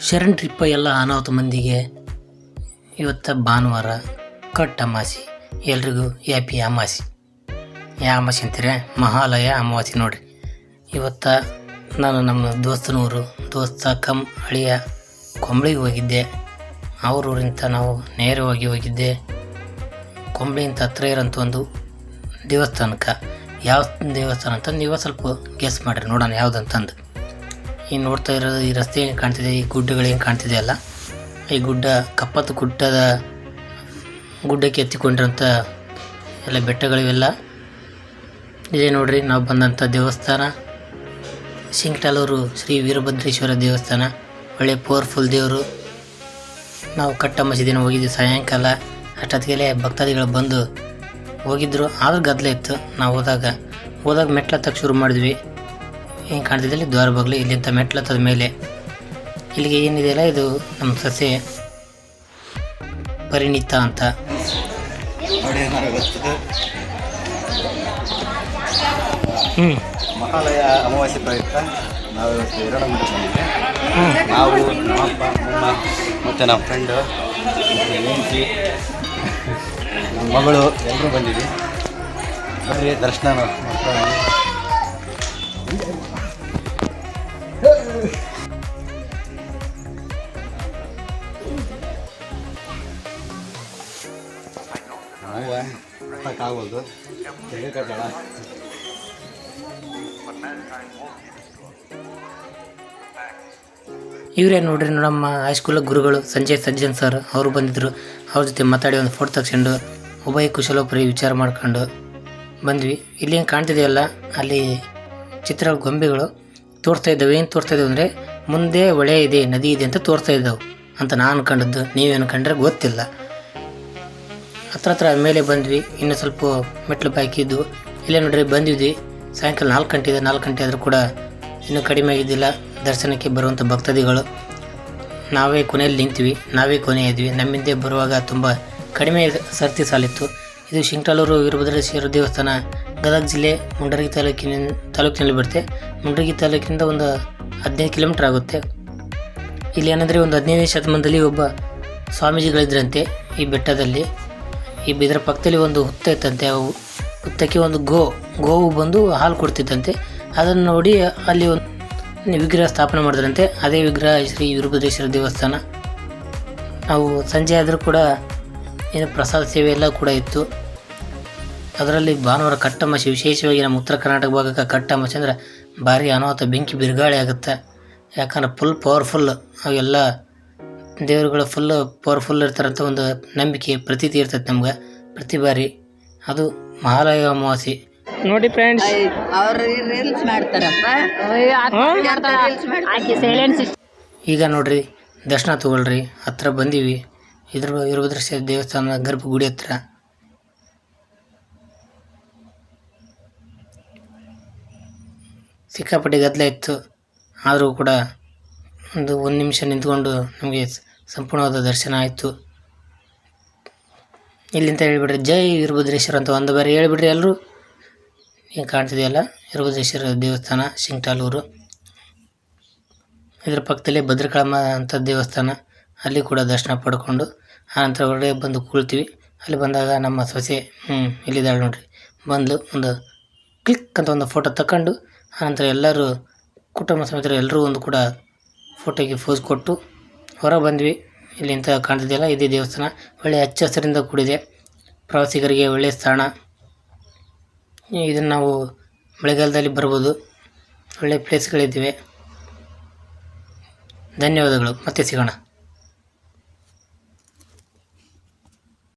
ಶರಣ್ ಟ್ರಿಪ್ಪ ಎಲ್ಲ ಅನಾಹುತ ಮಂದಿಗೆ ಇವತ್ತು ಭಾನುವಾರ ಕಟ್ ಅಮಾಸಿ. ಎಲ್ರಿಗೂ ಹ್ಯಾಪಿ ಅಮಾಸಿ. ಯಾ ಅಮಾಸಿ ಅಂತೀರ? ಮಹಾಲಯ ಅಮಾವಾಸ್ಯೆ ನೋಡ್ರಿ. ಇವತ್ತು ನಾನು ನಮ್ಮ ದೋಸ್ತ ಕಮ್ ಹಳಿಯ ಕೊಂಬಳಿಗೆ ಹೋಗಿದ್ದೆ. ಅವ್ರ ಊರಿಂತ ನಾವು ನೇರವಾಗಿ ಹೋಗಿದ್ದೆ ಕೊಂಬಳಿಂತ ಹತ್ರ ಇರೋಂಥ ಒಂದು ದೇವಸ್ಥಾನಕ್ಕೆ. ಯಾವ ದೇವಸ್ಥಾನ ಅಂತ ನೀವು ಸ್ವಲ್ಪ ಗೆಸ್ ಮಾಡಿರಿ, ನೋಡೋಣ ಯಾವುದಂತಂದು. ಈ ನೋಡ್ತಾ ಇರೋದು ಈ ರಸ್ತೆ ಏನು ಕಾಣ್ತಿದೆ, ಈ ಗುಡ್ಡಗಳೇನು ಕಾಣ್ತಿದೆ ಅಲ್ಲ, ಈ ಗುಡ್ಡ ಕಪ್ಪತ್ತು ಗುಡ್ಡಕ್ಕೆ ಎತ್ತಿಕೊಂಡಿರೋಂಥ ಎಲ್ಲ ಬೆಟ್ಟಗಳಿವೆಲ್ಲ ಇದೇ ನೋಡ್ರಿ. ನಾವು ಬಂದಂಥ ದೇವಸ್ಥಾನ ಶಿಂಕ್ಟಾಲೂರು ಶ್ರೀ ವೀರಭದ್ರೇಶ್ವರ ದೇವಸ್ಥಾನ. ಒಳ್ಳೆ ಪವರ್ಫುಲ್ ದೇವರು. ನಾವು ಕಟ್ಟಮಸಿ ದಿನ ಹೋಗಿದ್ವಿ ಸಾಯಂಕಾಲ. ಅಷ್ಟೊತ್ತಿಗೆ ಭಕ್ತಾದಿಗಳು ಬಂದು ಹೋಗಿದ್ರು, ಆದ್ರೆ ಗದ್ದಲ ಇತ್ತು. ನಾವು ಹೋದಾಗ ಮೆಟ್ಲು ಹತ್ತಕ್ಕೆ ಶುರು ಮಾಡಿದ್ವಿ. ಏನು ಕಾಣ್ತಿದ್ದಲ್ಲಿ ದ್ವಾರ ಬಾಗಿಲು. ಇಲ್ಲಿಂದ ಮೆಟ್ಲು ಹತ್ತದ ಮೇಲೆ ಇಲ್ಲಿಗೆ ಏನಿದೆಯಲ್ಲ, ಇದು ನಮ್ಮ ಸಸ್ಯ ಪರಿಣಿತ ಅಂತ. ಮಹಾಲಯ ಅಮಾವಾಸ್ಯೆ ಪ್ರಯುಕ್ತ ನಾವು ಇವತ್ತು ನಾವು ನಮ್ಮಪ್ಪ ಅಮ್ಮ ಮತ್ತು ನಮ್ಮ ಫ್ರೆಂಡು ಹೆಂಡತಿ ನಮ್ಮ ಮಗಳು ಎಲ್ಲರೂ ಬಂದಿದ್ವಿ. ಬರ್ರಿ ದರ್ಶನ ಮಾಡ್ಕೊಳ್ಳೋಣ. ಆಗೋದು ತೆಗೆಕಟ್ಟಣ. ಇವರೇ ನೋಡ್ರಿ ನಮ್ಮ ಹೈಸ್ಕೂಲ್ ಗುರುಗಳು ಸಂಜಯ್ ಸಜ್ಜನ್ ಸರ್. ಅವರು ಬಂದಿದ್ದರು. ಅವ್ರ ಜೊತೆ ಮಾತಾಡಿ ಒಂದು ಫೋಟೋ ತಗ್ಸ್ಕೊಂಡು ಉಭಯ ಕುಶಲೋಪರಿ ವಿಚಾರ ಮಾಡ್ಕೊಂಡು ಬಂದ್ವಿ. ಇಲ್ಲಿ ಏನು ಕಾಣ್ತಿದೆಯಲ್ಲ, ಅಲ್ಲಿ ಚಿತ್ರ ಗೊಂಬೆಗಳು ತೋರಿಸ್ತಾ ಇದ್ದಾವೆ. ಏನು ತೋರಿಸ್ತಾ ಇದ್ದಾವೆ ಅಂದರೆ ಮುಂದೆ ಹೊಳೆ ಇದೆ, ನದಿ ಇದೆ ಅಂತ ತೋರಿಸ್ತಾ ಇದ್ದಾವೆ ಅಂತ ನಾನು ಅನ್ಕೊಂಡದ್ದು. ನೀವು ಅನ್ಕೊಂಡ್ರೆ ಗೊತ್ತಿಲ್ಲ. ಹತ್ರ ಮೇಲೆ ಬಂದ್ವಿ. ಇನ್ನು ಸ್ವಲ್ಪ ಮೆಟ್ಲು ಬಾಕಿದ್ದು. ಇಲ್ಲೇ ನೋಡ್ರಿ ಬಂದಿದ್ವಿ ಸಾಯಂಕಾಲ 4 ಗಂಟೆ ಇದೆ. 4 ಗಂಟೆ ಆದರೂ ಕೂಡ ಇನ್ನೂ ಕಡಿಮೆ ಆಗಿದ್ದಿಲ್ಲ ದರ್ಶನಕ್ಕೆ ಬರುವಂಥ ಭಕ್ತಾದಿಗಳು. ನಾವೇ ಕೊನೆಯಲ್ಲಿ ನಿಂತೀವಿ, ನಾವೇ ಕೊನೆ ಇದ್ವಿ. ನಮ್ಮಿಂದೆ ಬರುವಾಗ ತುಂಬ ಕಡಿಮೆ ಸರ್ತಿ ಸಾಲಿತ್ತು. ಇದು ಶಿಂಕ್ಟಾಲೂರು ವೀರಭದ್ರೇಶ್ವರ ದೇವಸ್ಥಾನ ಗದಗ ಜಿಲ್ಲೆ ಮುಂಡರಗಿ ತಾಲೂಕಿನಲ್ಲಿ ಬರುತ್ತೆ. ಮುಂಡರಗಿ ತಾಲೂಕಿನಿಂದ ಒಂದು 15 ಕಿಲೋಮೀಟ್ರ್ ಆಗುತ್ತೆ. ಇಲ್ಲಿ ಏನಂದರೆ ಒಂದು 15ನೇ ಶತಮಾನದಲ್ಲಿ ಒಬ್ಬ ಸ್ವಾಮೀಜಿಗಳಿದ್ರಂತೆ ಈ ಬೆಟ್ಟದಲ್ಲಿ. ಇದರ ಪಕ್ಕದಲ್ಲಿ ಒಂದು ಹುತ್ತ ಇತ್ತಂತೆ. ಹುತ್ತಕ್ಕೆ ಒಂದು ಗೋವು ಬಂದು ಹಾಲು ಕೊಡ್ತಿತ್ತಂತೆ. ಅದನ್ನು ನೋಡಿ ಅಲ್ಲಿ ಒಂದು ವಿಗ್ರಹ ಸ್ಥಾಪನೆ ಮಾಡಿದ್ರಂತೆ. ಅದೇ ವಿಗ್ರಹ ಶ್ರೀ ವೀರಭದ್ರೇಶ್ವರ ದೇವಸ್ಥಾನ. ನಾವು ಸಂಜೆ ಆದರೂ ಕೂಡ ಏನು ಪ್ರಸಾದ ಸೇವೆ ಎಲ್ಲ ಕೂಡ ಇತ್ತು. ಅದರಲ್ಲಿ ಭಾನುವಾರ ಕಟ್ಟಮಸಿ, ವಿಶೇಷವಾಗಿ ನಮ್ಮ ಉತ್ತರ ಕರ್ನಾಟಕ ಭಾಗಕ್ಕೆ ಕಟ್ಟಮಸಿ ಅಂದರೆ ಭಾರಿ ಅನಾಹುತ, ಬೆಂಕಿ ಬಿರುಗಾಳಿ ಆಗುತ್ತೆ. ಯಾಕಂದ್ರೆ ಫುಲ್ ಪವರ್ಫುಲ್. ಅವೆಲ್ಲ ದೇವರುಗಳು ಫುಲ್ ಪವರ್ಫುಲ್ ಇರ್ತಾರಂತ ಒಂದು ನಂಬಿಕೆ, ಪ್ರತೀತಿ ಇರ್ತೈತೆ ನಮ್ಗೆ ಪ್ರತಿ ಬಾರಿ. ಅದು ಮಹಾಲಯ ಅಮಾವಾಸ್ಯೆ ನೋಡಿ ಫ್ರೆಂಡ್ಸ್. ಈಗ ನೋಡ್ರಿ ದರ್ಶನ ತಗೊಳ್ರಿ. ಹತ್ರ ಬಂದೀವಿ. ಇದ್ರ ವೀರಭದ್ರೇಶ್ವರ ದೇವಸ್ಥಾನ ಗರ್ಭಗುಡಿ ಹತ್ರ. ಸಿಕ್ಕಾಪಟ್ಟೆ ಗದ್ದಲ ಇತ್ತು. ಆದರೂ ಕೂಡ ಒಂದು ನಿಮಿಷ ನಿಂತ್ಕೊಂಡು ನಮಗೆ ಸಂಪೂರ್ಣವಾದ ದರ್ಶನ ಆಯಿತು. ಇಲ್ಲಿಂದ ಹೇಳ್ಬಿಡ್ರಿ ಜೈ ವೀರಭದ್ರೇಶ್ವರ ಅಂತ ಒಂದು ಬಾರಿ ಹೇಳ್ಬಿಡ್ರಿ ಎಲ್ಲರೂ. ಏನು ಕಾಣ್ತಿದೆಯಲ್ಲ, ವೀರಭದ್ರೇಶ್ವರ ದೇವಸ್ಥಾನ ಶಿಂಕ್ಟಾಲೂರು. ಇದರ ಪಕ್ಕದಲ್ಲೇ ಭದ್ರಕಾಳಮ್ಮ ಅಂತ ದೇವಸ್ಥಾನ. ಅಲ್ಲಿ ಕೂಡ ದರ್ಶನ ಪಡ್ಕೊಂಡು ಆನಂತರ ಹೊರಗಡೆ ಬಂದು ಕೂಳ್ತೀವಿ. ಅಲ್ಲಿ ಬಂದಾಗ ನಮ್ಮ ಸೊಸೆ ಇಲ್ಲಿದ್ದಾಳೆ ನೋಡ್ರಿ, ಬಂದು ಒಂದು ಕ್ಲಿಕ್ ಅಂತ ಒಂದು ಫೋಟೋ ತಗೊಂಡು ಆನಂತರ ಎಲ್ಲರೂ ಕುಟುಂಬ ಸಮೇತರು ಎಲ್ಲರೂ ಒಂದು ಕೂಡ ಫೋಟೋಗೆ ಫೋಸ್ ಕೊಟ್ಟು ಹೊರ ಬಂದ್ವಿ. ಇಲ್ಲಿ ಅಂತ ಕಾಣ್ತಿದೆಯಲ್ಲ, ಇದೇ ದೇವಸ್ಥಾನ. ಒಳ್ಳೆಯ ಹಚ್ಚ ಹಸಿರಿಂದ ಕೂಡಿದೆ. ಪ್ರವಾಸಿಗರಿಗೆ ಒಳ್ಳೆಯ ಸ್ಥಾನ. ಇದನ್ನು ನಾವು ಮಳೆಗಾಲದಲ್ಲಿ ಬರ್ಬೋದು. ಒಳ್ಳೆಯ ಪ್ಲೇಸ್ಗಳಿದ್ದಾವೆ. ಧನ್ಯವಾದಗಳು. ಮತ್ತೆ ಸಿಗೋಣ.